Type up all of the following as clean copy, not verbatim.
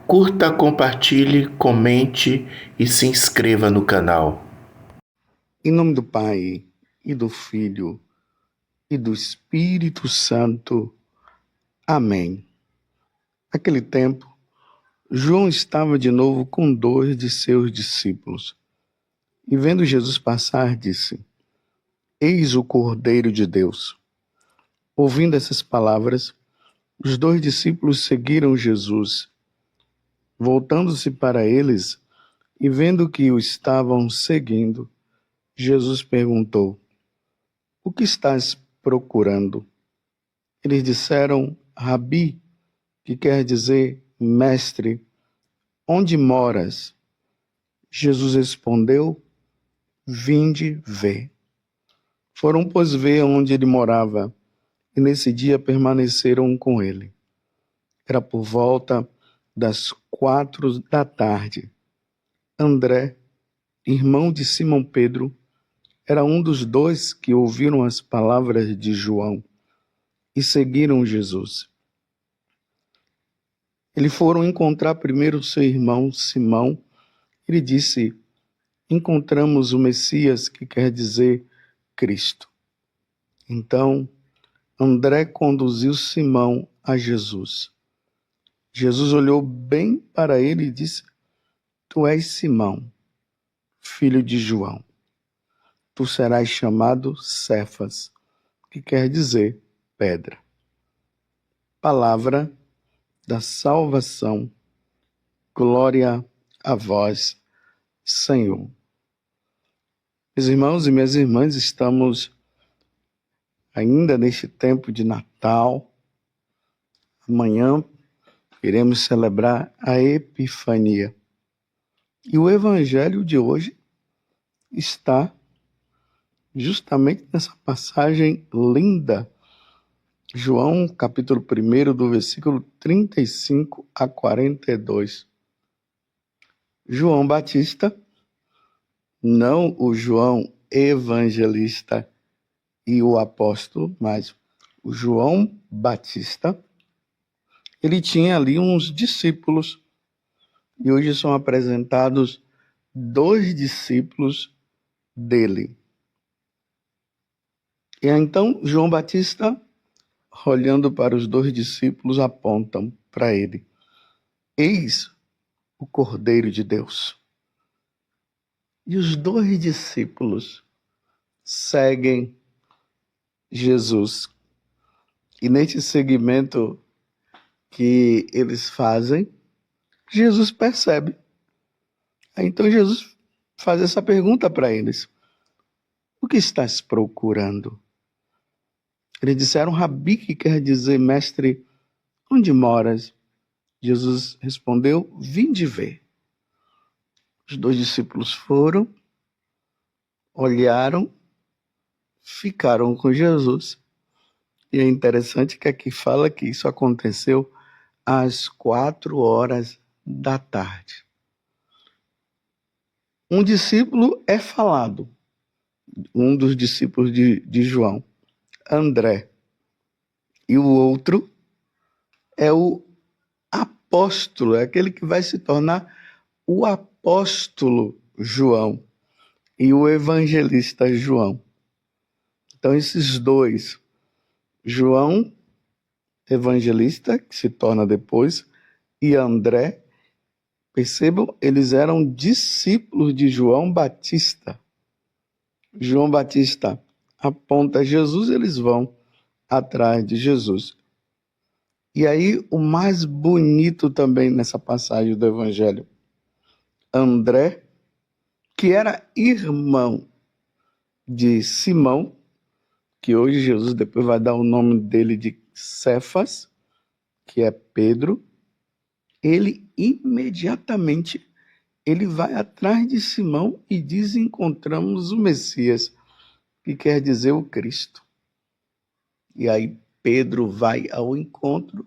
Curta, compartilhe, comente e se inscreva no canal. Em nome do Pai, e do Filho, e do Espírito Santo. Amém. Naquele tempo, João estava de novo com 2 de seus discípulos. E vendo Jesus passar, disse: Eis o Cordeiro de Deus. Ouvindo essas palavras, os 2 discípulos seguiram Jesus. Voltando-se para eles e vendo que o estavam seguindo, Jesus perguntou: O que estás procurando? Eles disseram: Rabi, que quer dizer mestre, onde moras? Jesus respondeu: Vinde ver. Foram, pois, ver onde ele morava, e nesse dia permaneceram com ele. Era por volta das 4 da tarde. André, irmão de Simão Pedro, era um dos 2 que ouviram as palavras de João e seguiram Jesus. Eles foram encontrar primeiro seu irmão Simão. Ele disse: Encontramos o Messias, que quer dizer Cristo. Então, André conduziu Simão a Jesus. Jesus olhou bem para ele e disse: Tu és Simão, filho de João. Tu serás chamado Cefas, que quer dizer pedra. Palavra da salvação. Glória a vós, Senhor. Meus irmãos e minhas irmãs, estamos ainda neste tempo de Natal. Amanhã iremos celebrar a Epifania. E o evangelho de hoje está justamente nessa passagem linda. João, capítulo 1, do versículo 35 a 42. João Batista, não o João evangelista e o apóstolo, mas o João Batista, ele tinha ali uns discípulos, e hoje são apresentados 2 discípulos dele. E então João Batista, olhando para os 2 discípulos, apontam para ele: Eis o Cordeiro de Deus. E os 2 discípulos seguem Jesus. E neste segmento que eles fazem, Jesus percebe. Então Jesus faz essa pergunta para eles: O que estás procurando? Eles disseram: Rabi, que quer dizer mestre, onde moras? Jesus respondeu: Vinde ver. Os 2 discípulos foram, olharam, ficaram com Jesus. E é interessante que aqui fala que isso aconteceu às 4 da tarde. Um discípulo é falado, um dos discípulos de João, André. E o outro é o apóstolo, é aquele que vai se tornar o apóstolo João e o evangelista João. Então, esses 2, João, evangelista, que se torna depois, e André, percebam, eles eram discípulos de João Batista. João Batista aponta Jesus, eles vão atrás de Jesus. E aí, o mais bonito também nessa passagem do Evangelho, André, que era irmão de Simão, que hoje Jesus depois vai dar o nome dele de Cefas, que é Pedro, ele imediatamente vai atrás de Simão e diz: encontramos o Messias, que quer dizer o Cristo. E aí Pedro vai ao encontro,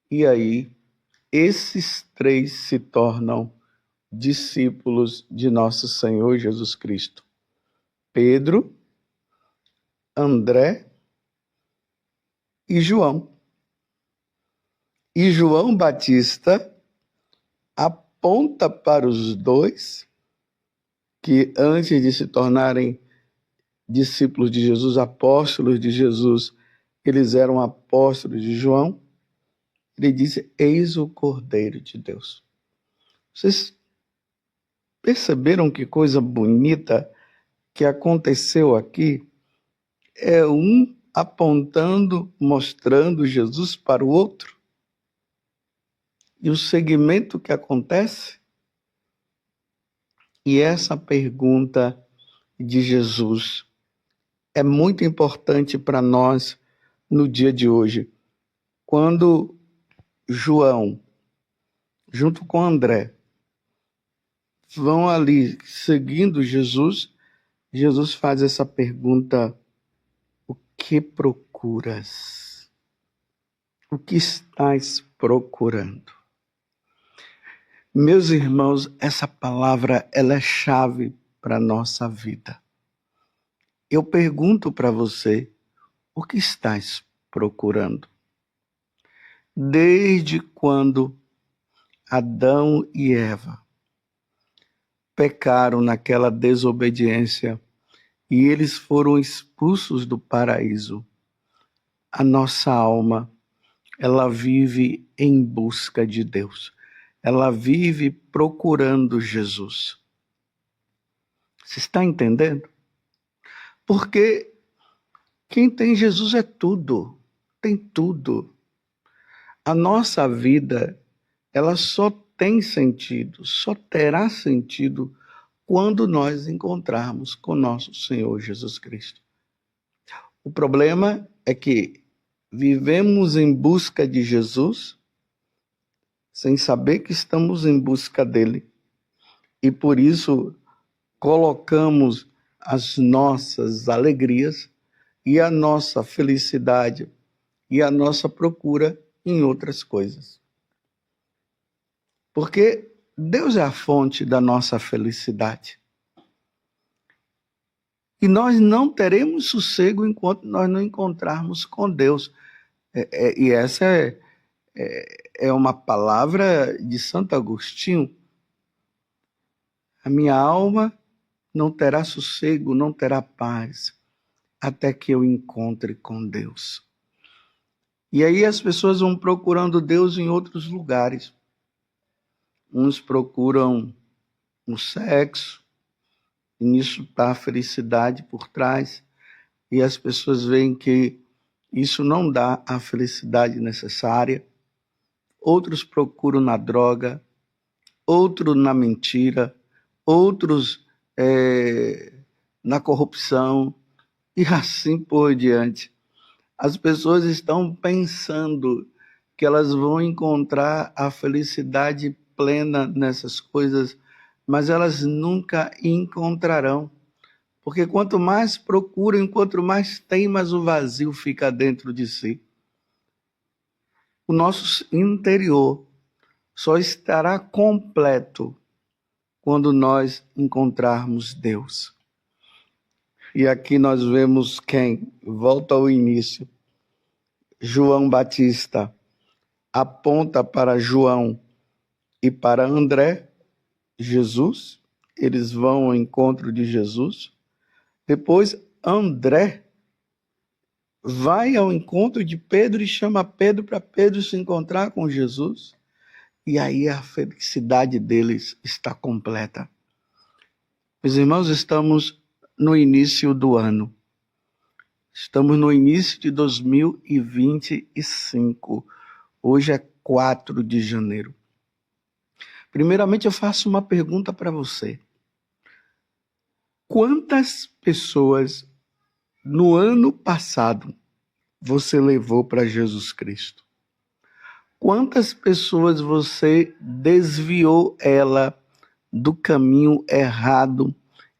e aí esses 3 se tornam discípulos de nosso Senhor Jesus Cristo. Pedro, André e João. E João Batista aponta para os dois, que antes de se tornarem discípulos de Jesus, apóstolos de Jesus, eles eram apóstolos de João. Ele disse: eis o Cordeiro de Deus. Vocês perceberam que coisa bonita que aconteceu aqui? É um apontando, mostrando Jesus para o outro. E o segmento que acontece? E essa pergunta de Jesus é muito importante para nós no dia de hoje. Quando João, junto com André, vão ali seguindo Jesus, Jesus faz essa pergunta: o que procuras? O que estás procurando? Meus irmãos, essa palavra ela é chave para a nossa vida. Eu pergunto para você: o que estás procurando? Desde quando Adão e Eva pecaram naquela desobediência e eles foram expulsos do paraíso, a nossa alma, ela vive em busca de Deus. Ela vive procurando Jesus. Você está entendendo? Porque quem tem Jesus é tudo, tem tudo. A nossa vida, ela só tem sentido, só terá sentido quando nós encontrarmos com nosso Senhor Jesus Cristo. O problema é que vivemos em busca de Jesus sem saber que estamos em busca dele. E por isso colocamos as nossas alegrias e a nossa felicidade e a nossa procura em outras coisas. Porque Deus é a fonte da nossa felicidade. E nós não teremos sossego enquanto nós não encontrarmos com Deus. E essa é uma palavra de Santo Agostinho. A minha alma não terá sossego, não terá paz, até que eu encontre com Deus. E aí as pessoas vão procurando Deus em outros lugares. Uns procuram no sexo, e nisso está a felicidade por trás, e as pessoas veem que isso não dá a felicidade necessária. Outros procuram na droga, outros na mentira, outros na corrupção, e assim por diante. As pessoas estão pensando que elas vão encontrar a felicidade plena nessas coisas, mas elas nunca encontrarão. Porque quanto mais procuram, quanto mais tem, mais o vazio fica dentro de si. O nosso interior só estará completo quando nós encontrarmos Deus. E aqui nós vemos quem? Volta ao início. João Batista aponta para João e para André, Jesus. Eles vão ao encontro de Jesus. Depois, André vai ao encontro de Pedro e chama Pedro para Pedro se encontrar com Jesus. E aí a felicidade deles está completa. Meus irmãos, estamos no início do ano. Estamos no início de 2025. Hoje é 4 de janeiro. Primeiramente, eu faço uma pergunta para você. Quantas pessoas no ano passado você levou para Jesus Cristo? Quantas pessoas você desviou ela do caminho errado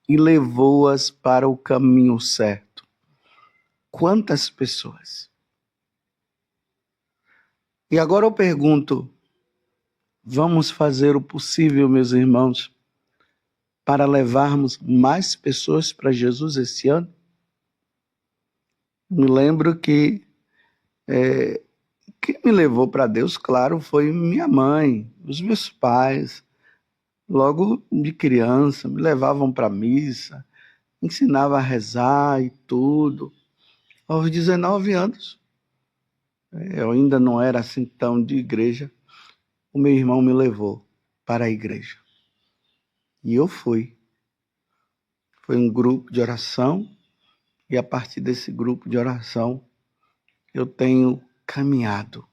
e levou-as para o caminho certo? Quantas pessoas? E agora eu pergunto, vamos fazer o possível, meus irmãos, para levarmos mais pessoas para Jesus esse ano? Me lembro que Quem me levou para Deus, claro, foi minha mãe, os meus pais. Logo de criança, me levavam para a missa, ensinavam a rezar e tudo. Aos 19 anos, eu ainda não era assim tão de igreja, o meu irmão me levou para a igreja. E eu fui. Foi um grupo de oração, e a partir desse grupo de oração, eu tenho caminhado.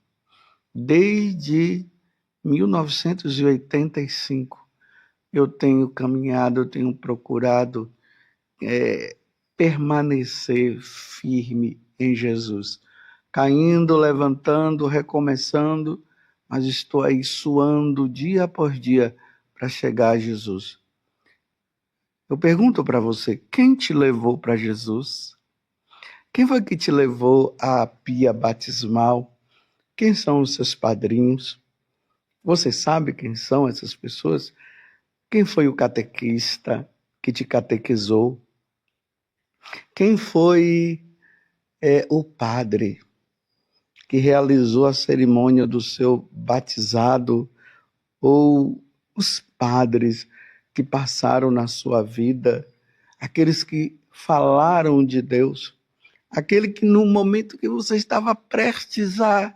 Desde 1985, eu tenho caminhado, eu tenho procurado permanecer firme em Jesus. Caindo, levantando, recomeçando, mas estou aí suando dia após dia para chegar a Jesus. Eu pergunto para você, quem te levou para Jesus? Quem foi que te levou à pia batismal? Quem são os seus padrinhos? Você sabe quem são essas pessoas? Quem foi o catequista que te catequizou? Quem foi o padre que realizou a cerimônia do seu batizado? Ou os padres que passaram na sua vida? Aqueles que falaram de Deus? Aquele que no momento que você estava prestes a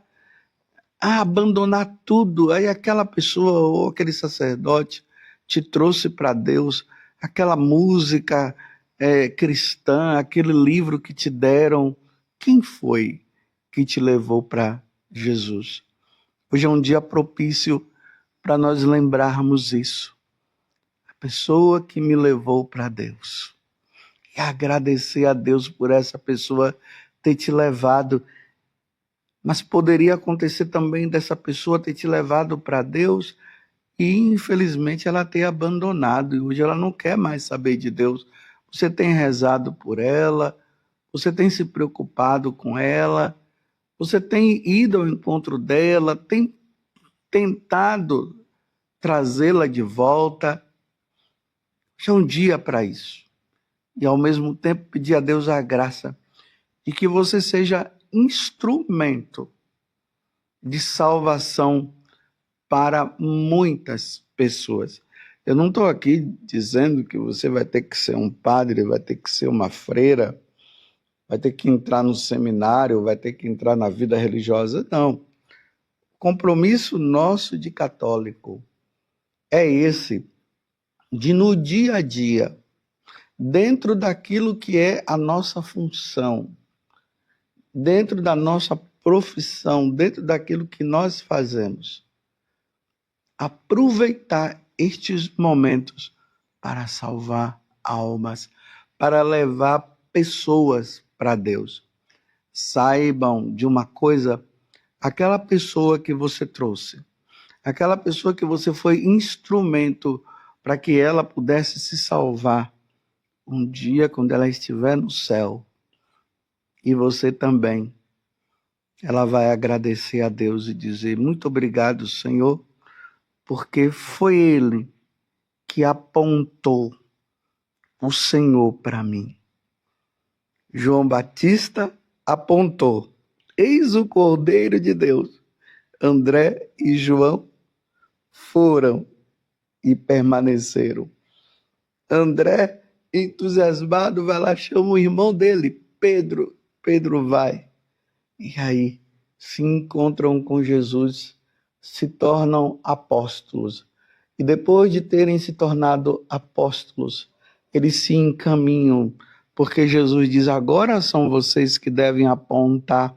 abandonar tudo, aí aquela pessoa ou aquele sacerdote te trouxe para Deus, aquela música cristã, aquele livro que te deram. Quem foi que te levou para Jesus? Hoje é um dia propício para nós lembrarmos isso. A pessoa que me levou para Deus. E agradecer a Deus por essa pessoa ter te levado. Mas poderia acontecer também dessa pessoa ter te levado para Deus e, infelizmente, ela ter abandonado. E hoje ela não quer mais saber de Deus. Você tem rezado por ela, você tem se preocupado com ela, você tem ido ao encontro dela, tem tentado trazê-la de volta. Hoje é um dia para isso. E, ao mesmo tempo, pedir a Deus a graça de que você seja instrumento de salvação para muitas pessoas. Eu não estou aqui dizendo que você vai ter que ser um padre, vai ter que ser uma freira, vai ter que entrar no seminário, vai ter que entrar na vida religiosa. Não. O compromisso nosso de católico é esse, de no dia a dia, dentro daquilo que é a nossa função, dentro da nossa profissão, dentro daquilo que nós fazemos, aproveitar estes momentos para salvar almas, para levar pessoas para Deus. Saibam de uma coisa, aquela pessoa que você trouxe, aquela pessoa que você foi instrumento para que ela pudesse se salvar, um dia quando ela estiver no céu, e você também, ela vai agradecer a Deus e dizer: muito obrigado, Senhor, porque foi Ele que apontou o Senhor para mim. João Batista apontou: eis o Cordeiro de Deus. André e João foram e permaneceram. André, entusiasmado, vai lá, chama o irmão dele, Pedro. Pedro vai. E aí se encontram com Jesus, se tornam apóstolos. E depois de terem se tornado apóstolos, eles se encaminham, porque Jesus diz: agora são vocês que devem apontar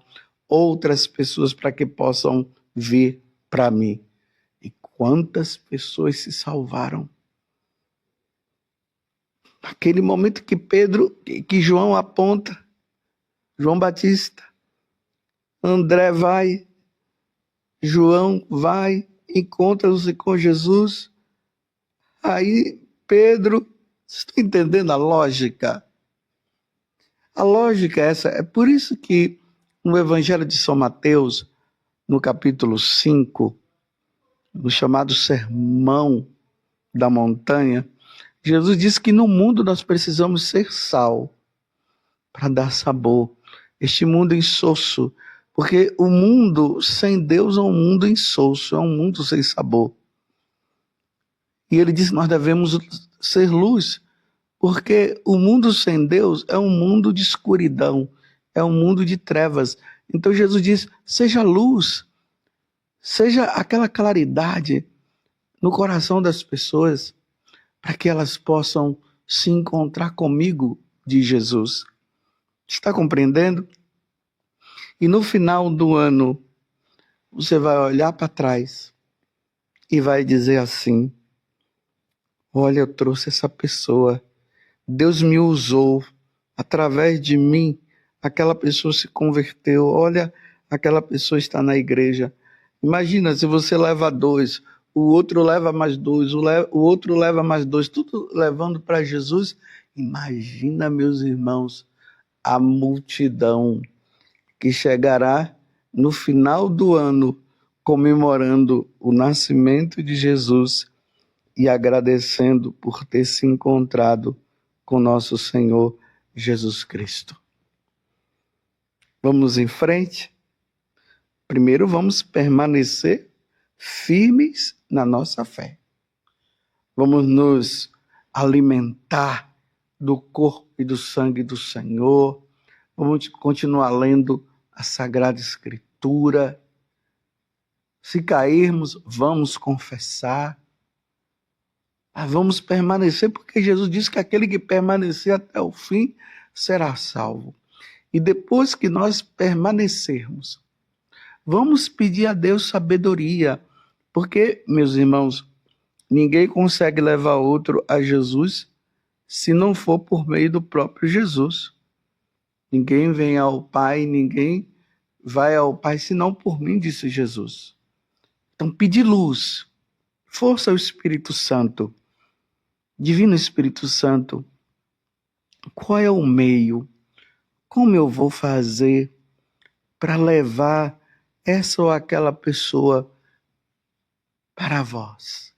outras pessoas para que possam vir para mim. E quantas pessoas se salvaram? Naquele momento que que João aponta, João Batista, André vai, João vai, encontra-se com Jesus. Aí Pedro, vocês estão entendendo a lógica? A lógica é essa. É por isso que no Evangelho de São Mateus, no capítulo 5, no chamado Sermão da Montanha, Jesus diz que no mundo nós precisamos ser sal para dar sabor. Este mundo insosso, Porque o mundo sem Deus é um mundo insosso, é um mundo sem sabor. E ele disse que nós devemos ser luz, porque o mundo sem Deus é um mundo de escuridão, é um mundo de trevas. Então Jesus diz: seja luz, seja aquela claridade no coração das pessoas, para que elas possam se encontrar comigo, diz Jesus. Está compreendendo? E no final do ano, você vai olhar para trás e vai dizer assim: olha, eu trouxe essa pessoa, Deus me usou, através de mim, aquela pessoa se converteu, olha, aquela pessoa está na igreja. Imagina se você leva 2, o outro leva mais 2, o outro leva mais 2, tudo levando para Jesus. Imagina, meus irmãos, a multidão que chegará no final do ano comemorando o nascimento de Jesus e agradecendo por ter se encontrado com nosso Senhor Jesus Cristo. Vamos em frente? Primeiro vamos permanecer firmes na nossa fé. Vamos nos alimentar do corpo e do sangue do Senhor. Vamos continuar lendo a Sagrada Escritura. Se cairmos, vamos confessar. Vamos permanecer, porque Jesus disse que aquele que permanecer até o fim será salvo. E depois que nós permanecermos, vamos pedir a Deus sabedoria, porque, meus irmãos, ninguém consegue levar outro a Jesus se não for por meio do próprio Jesus. Ninguém vem ao Pai, ninguém vai ao Pai senão por mim, disse Jesus. Então, pedir luz, força ao Espírito Santo. Divino Espírito Santo, qual é o meio? Como eu vou fazer para levar essa ou aquela pessoa para vós?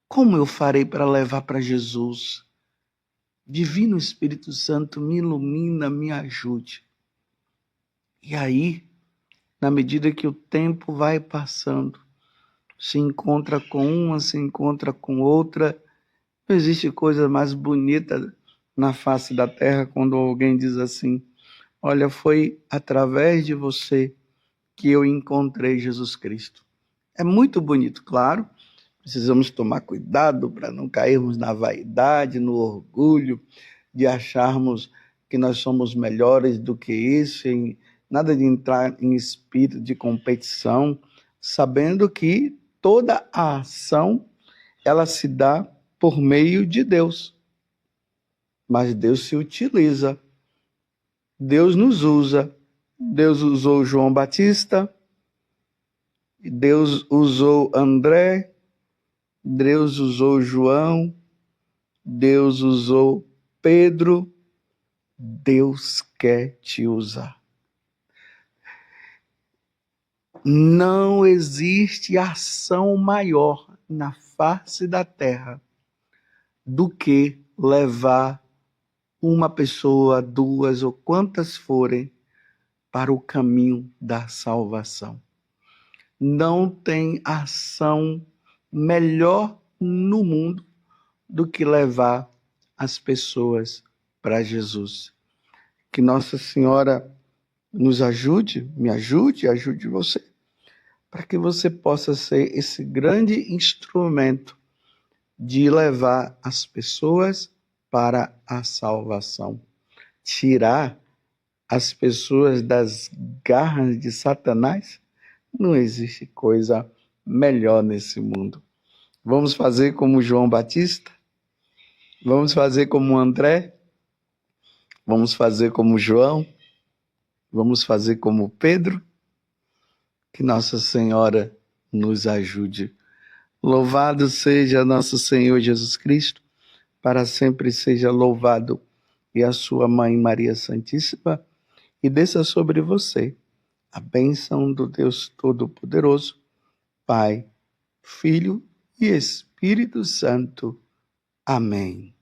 Como eu farei para levar para Jesus? Divino Espírito Santo, me ilumina, me ajude. E aí, na medida que o tempo vai passando, se encontra com uma, se encontra com outra. Não existe coisa mais bonita na face da terra quando alguém diz assim: olha, foi através de você que eu encontrei Jesus Cristo. É muito bonito, claro. Precisamos tomar cuidado para não cairmos na vaidade, no orgulho, de acharmos que nós somos melhores do que isso, nada de entrar em espírito de competição, sabendo que toda a ação ela se dá por meio de Deus. Mas Deus se utiliza. Deus nos usa. Deus usou João Batista. Deus usou André. Deus usou João. Deus usou Pedro. Deus quer te usar. Não existe ação maior na face da terra do que levar uma pessoa, 2 ou quantas forem para o caminho da salvação. Não tem ação melhor no mundo do que levar as pessoas para Jesus. Que Nossa Senhora nos ajude, me ajude, ajude você, para que você possa ser esse grande instrumento de levar as pessoas para a salvação. Tirar as pessoas das garras de Satanás, não existe coisa melhor nesse mundo. Vamos fazer como João Batista? Vamos fazer como André? Vamos fazer como João? Vamos fazer como Pedro? Que Nossa Senhora nos ajude. Louvado seja nosso Senhor Jesus Cristo, para sempre seja louvado, e a sua Mãe Maria Santíssima, e desça sobre você a bênção do Deus Todo-Poderoso, Pai, Filho e Espírito Santo. Amém.